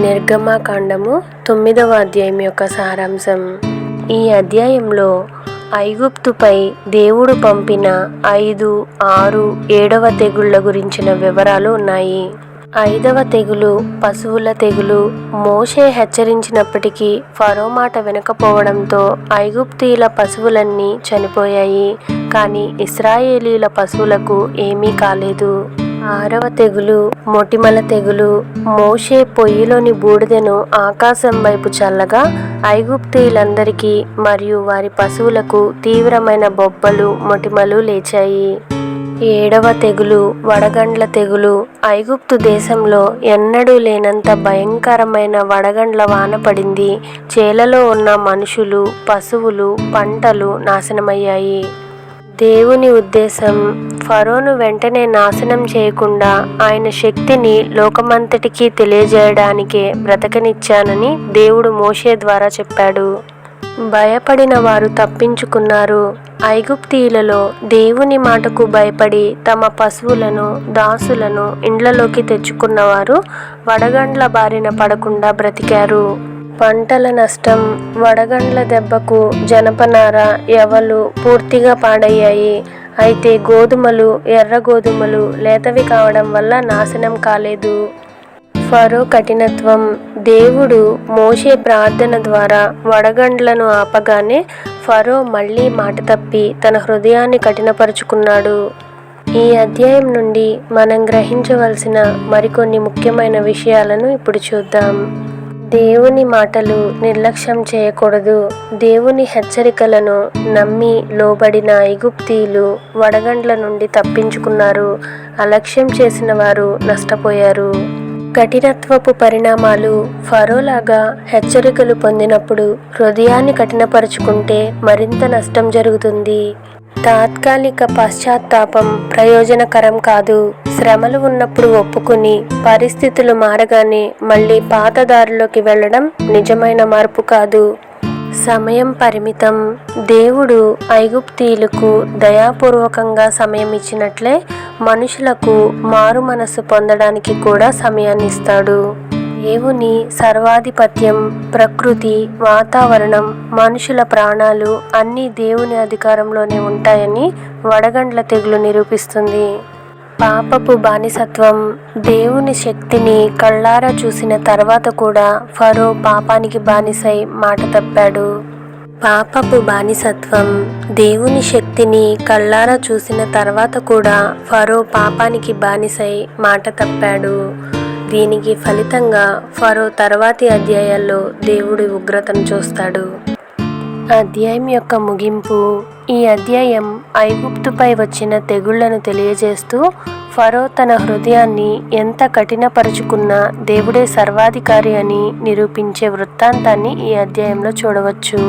నిర్గమకాండము 9వ అధ్యాయం యొక్క సారాంశం. ఈ అధ్యాయంలో ఐగుప్తుపై దేవుడు పంపిన 5, 6, 7వ తెగుళ్ల గురించిన వివరాలు ఉన్నాయి. 5వ తెగులు పశువుల తెగులు. మోషే హెచ్చరించినప్పటికీ ఫరో మాట వినకపోవడంతో ఐగుప్తీయుల పశువులన్నీ చనిపోయాయి. కానీ ఇశ్రాయేలీల పశువులకు ఏమీ కాలేదు. 6వ తెగులు మొటిమల తెగులు. మోషే పొయ్యిలోని బూడిదను ఆకాశం వైపు చల్లగా ఐగుప్తీయులందరికీ మరియు వారి పశువులకు తీవ్రమైన బొబ్బలు, మొటిమలు లేచాయి. 7వ తెగులు వడగండ్ల తెగులు. ఐగుప్తు దేశంలో ఎన్నడూ లేనంత భయంకరమైన వడగండ్ల వాన పడింది. చేలలో ఉన్న మనుషులు, పశువులు, పంటలు నాశనమయ్యాయి. దేవుని ఉద్దేశం ఫరోను వెంటనే నాశనం చేయకుండా ఆయన శక్తిని లోకమంతటికీ తెలియజేయడానికే బ్రతకనిచ్చానని దేవుడు మోషే ద్వారా చెప్పాడు. భయపడిన వారు తప్పించుకున్నారు. ఐగుప్తీయులలో దేవుని మాటకు భయపడి తమ పశువులను, దాసులను ఇండ్లలోకి తెచ్చుకున్నవారు వడగండ్ల బారిన పడకుండా బ్రతికారు. పంటల నష్టం. వడగండ్ల దెబ్బకు జనపనార, యవలు పూర్తిగా పాడయ్యాయి. అయితే గోధుమలు, ఎర్ర గోధుమలు లేతవి కావడం వల్ల నాశనం కాలేదు. ఫరో కఠినత్వం. దేవుడు మోషే ప్రార్థన ద్వారా వడగండ్లను ఆపగానే ఫరో మళ్ళీ మాట తప్పి తన హృదయాన్ని కఠినపరుచుకున్నాడు. ఈ అధ్యాయం నుండి మనం గ్రహించవలసిన మరికొన్ని ముఖ్యమైన విషయాలను ఇప్పుడు చూద్దాం. దేవుని మాటలు నిర్లక్ష్యం చేయకూడదు. దేవుని హెచ్చరికలను నమ్మి లోబడిన ఐగుప్తీయులు వడగండ్ల నుండి తప్పించుకున్నారు. అలక్ష్యం చేసిన వారు నష్టపోయారు. కఠినత్వపు పరిణామాలు. ఫరోలాగా హెచ్చరికలు పొందినప్పుడు హృదయాన్ని కఠినపరుచుకుంటే మరింత నష్టం జరుగుతుంది. తాత్కాలిక పశ్చాత్తాపం ప్రయోజనకరం కాదు. శ్రమలు ఉన్నప్పుడు ఒప్పుకుని పరిస్థితులు మారగానే మళ్ళీ పాత దారిలోకి వెళ్ళడం నిజమైన మార్పు కాదు. సమయం పరిమితం. దేవుడు ఐగుప్తీయులకు దయాపూర్వకంగా సమయం ఇచ్చినట్లే మనుషులకు మారు మనసు పొందడానికి కూడా సమయాన్ని ఇస్తాడు. దేవుని సర్వాధిపత్యం, ప్రకృతి, వాతావరణం, మనుషుల ప్రాణాలు అన్నీ దేవుని అధికారంలోనే ఉంటాయని వడగండ్ల తెగులు నిరూపిస్తుంది. పాపపు బానిసత్వం. దేవుని శక్తిని కళ్ళారా చూసిన తర్వాత కూడా ఫరో పాపానికి బానిసై మాట తప్పాడు. పాపపు బానిసత్వం. దేవుని శక్తిని కళ్ళారా చూసిన తర్వాత కూడా ఫరో పాపానికి బానిసై మాట తప్పాడు. దీనికి ఫలితంగా ఫరో తర్వాతి అధ్యాయాల్లో దేవుడి ఉగ్రతను చూస్తాడు. అధ్యాయం యొక్క ముగింపు. ఈ అధ్యాయం ఐగుప్తుపై వచ్చిన తెగుళ్లను తెలియజేస్తూ ఫరో తన హృదయాన్ని ఎంత కఠినపరుచుకున్నా దేవుడే సర్వాధికారి అని నిరూపించే వృత్తాంతాన్ని ఈ అధ్యాయంలో చూడవచ్చు.